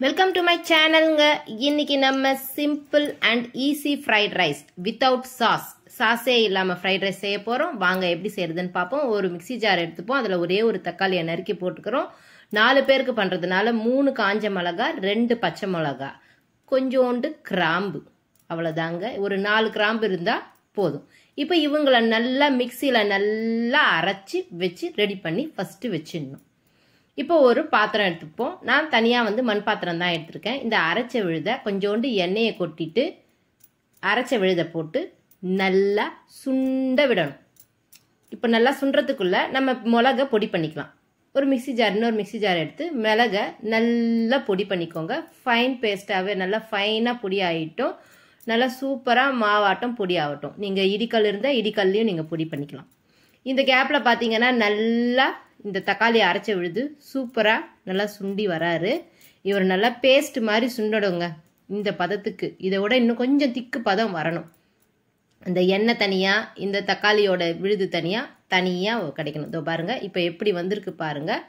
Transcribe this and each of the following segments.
Welcome to my channel. இன்னைக்கு நம்ம simple and easy fried rice without sauce. சாஸே இல்லாம fried rice செய்ய போறோம். வாங்க எப்படி செய்யறதுன்னு பாப்போம். ஒரு மிக்ஸி ஜார் எடுத்துப்போம். அதுல ஒரே ஒரு தக்காளியை நறுக்கி போட்டுக்கிறோம். 4 பேருக்கு பண்றதுனால 3 காஞ்ச மிளகாய், 2 பச்சை மிளகாய், கொஞ்சோண்டு கிராம்பு. அவ்வளவுதாங்க. ஒரு 4 கிராம்பு இருந்தா போதும். இப்போ இவங்களை நல்லா மிக்ஸில நல்லா அரைச்சி வச்சு ரெடி பண்ணி ஃபர்ஸ்ட் வச்சிடணும். இப்போ ஒரு பாத்திரம் எடுத்துப்போம். நான் தனியாக மண் பாத்திரம் தான் எடுத்திருக்கேன். இந்த அரைச்ச விழுத கொஞ்சோண்டு எண்ணெயை கொட்டிட்டு அரைச்ச விழுத போட்டு நல்லா சுண்ட விடணும். இப்போ நல்லா சுண்டுறதுக்குள்ள நம்ம மிளகை பொடி பண்ணிக்கலாம். ஒரு மிக்ஸி ஜார், இன்னொரு மிக்ஸி ஜார் எடுத்து மிளகை நல்லா பொடி பண்ணிக்கோங்க. ஃபைன் பேஸ்டாகவே நல்லா ஃபைனாக பொடி ஆகிட்டோம். நல்லா சூப்பராக மாவாட்டம் பொடி ஆகட்டும். நீங்கள் இடிக்கல் இருந்தால் இடிக்கல்லையும் நீங்கள் பொடி பண்ணிக்கலாம். இந்த கேப்பில் பார்த்தீங்கன்னா நல்லா இந்த தக்காளி அரைச்ச விழுது சூப்பராக நல்லா சுண்டி வராரு. இவர் நல்லா பேஸ்ட் மாதிரி சுண்டடுங்க. இந்த பதத்துக்கு இதை விட இன்னும் கொஞ்சம் திக்கு பதம் வரணும். இந்த எண்ணெய் தனியாக, இந்த தக்காளியோட விழுது தனியாக கிடைக்கணும். இதோ பாருங்கள், இப்போ எப்படி வந்திருக்கு பாருங்கள்.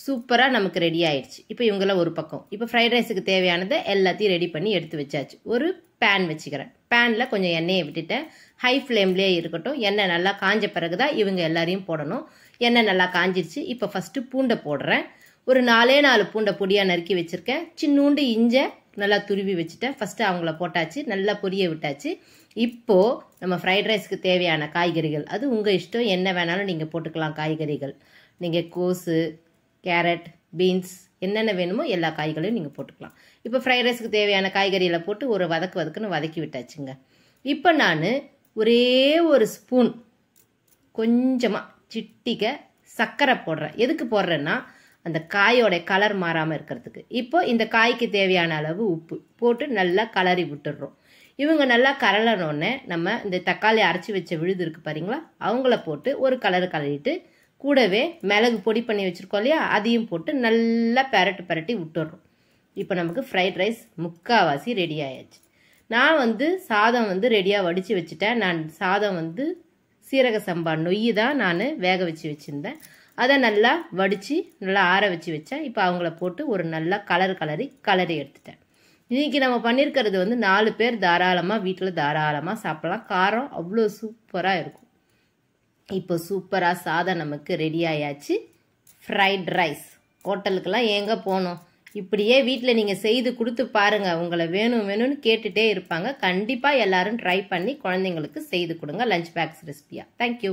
சூப்பராக நமக்கு ரெடி ஆயிடுச்சு. இப்போ இவங்களாம் ஒரு பக்கம். இப்போ ஃப்ரைட் ரைஸுக்கு தேவையானதை எல்லாத்தையும் ரெடி பண்ணி எடுத்து வச்சாச்சு. ஒரு பேன் வச்சுக்கிறேன். பேனில் கொஞ்சம் எண்ணெயை விட்டுட்டேன். ஹை ஃப்ளேம்லேயே இருக்கட்டும். எண்ணெய் நல்லா காஞ்ச பிறகு தான் இவங்க எல்லாரையும் போடணும். எண்ணெய் நல்லா காஞ்சிருச்சு. இப்போ ஃபஸ்ட்டு பூண்டை போடுறேன். ஒரு 4 பூண்டை பொடியாக நறுக்கி வச்சுருக்கேன். சின்னூண்டு இஞ்சை நல்லா துருவி வச்சுட்டேன். ஃபஸ்ட்டு அவங்கள போட்டாச்சு, நல்லா பொரிய விட்டாச்சு. இப்போது நம்ம ஃப்ரைட் ரைஸ்க்கு தேவையான காய்கறிகள், அது உங்கள் இஷ்டம், என்ன வேணாலும் நீங்கள் போட்டுக்கலாம். காய்கறிகள் நீங்கள் கோஸு, கேரட், பீன்ஸ், என்னென்ன வேணுமோ எல்லா காய்களையும் நீங்கள் போட்டுக்கலாம். இப்போ ஃப்ரைட் ரைஸ்க்கு தேவையான காய்கறிகளை போட்டு ஒரு வதக்குன்னு வதக்கி விட்டாச்சுங்க. இப்போ நான் ஒரே ஒரு ஸ்பூன் கொஞ்சமாக சிட்டிக்க சர்க்கரை போடுறேன். எதுக்கு போடுறேன்னா அந்த காயோட கலர் மாறாமல் இருக்கிறதுக்கு. இப்போ இந்த காய்க்கு தேவையான அளவு உப்பு போட்டு நல்லா கலரி விட்டுடுறோம். இவங்க நல்லா கலரனோடனே நம்ம இந்த தக்காளி அரைச்சி வச்ச விழுது இருக்கு பாருங்களா, அவங்கள போட்டு ஒரு கலரிட்டு கூடவே மிளகு பொடி பண்ணி வச்சுருக்கோம் இல்லையா, அதையும் போட்டு நல்லா பெரட்டி விட்டுடுறோம். இப்போ நமக்கு ஃப்ரைட் ரைஸ் முக்கால்வாசி ரெடி ஆயாச்சு. நான் சாதம் ரெடியாக வடித்து வச்சுட்டேன். நான் சாதம் சீரக சம்பா நொய் தான் நான் வேக வச்சு வச்சுருந்தேன். அதை நல்லா வடித்து நல்லா ஆற வச்சு வச்சேன். இப்போ அவங்கள போட்டு ஒரு நல்லா கலரி எடுத்துட்டேன். இன்றைக்கி நம்ம பண்ணியிருக்கிறது 4 பேர் தாராளமாக வீட்டில் தாராளமாக சாப்பிடலாம். காரம் அவ்வளோ சூப்பராக இருக்கும். இப்போ சூப்பராக சாதம் நமக்கு ரெடி ஆயாச்சு. ஃப்ரைட் ரைஸ் ஹோட்டலுக்கெல்லாம் எங்கே போகணும், இப்படியே வீட்டில் நீங்கள் செய்து கொடுத்து பாருங்கள். உங்களை வேணும்னு கேட்டுகிட்டே இருப்பாங்க. கண்டிப்பாக எல்லாரும் ட்ரை பண்ணி குழந்தைங்களுக்கு செய்து கொடுங்க லஞ்ச் பேக்ஸ் ரெசிபியாக. தேங்க்யூ.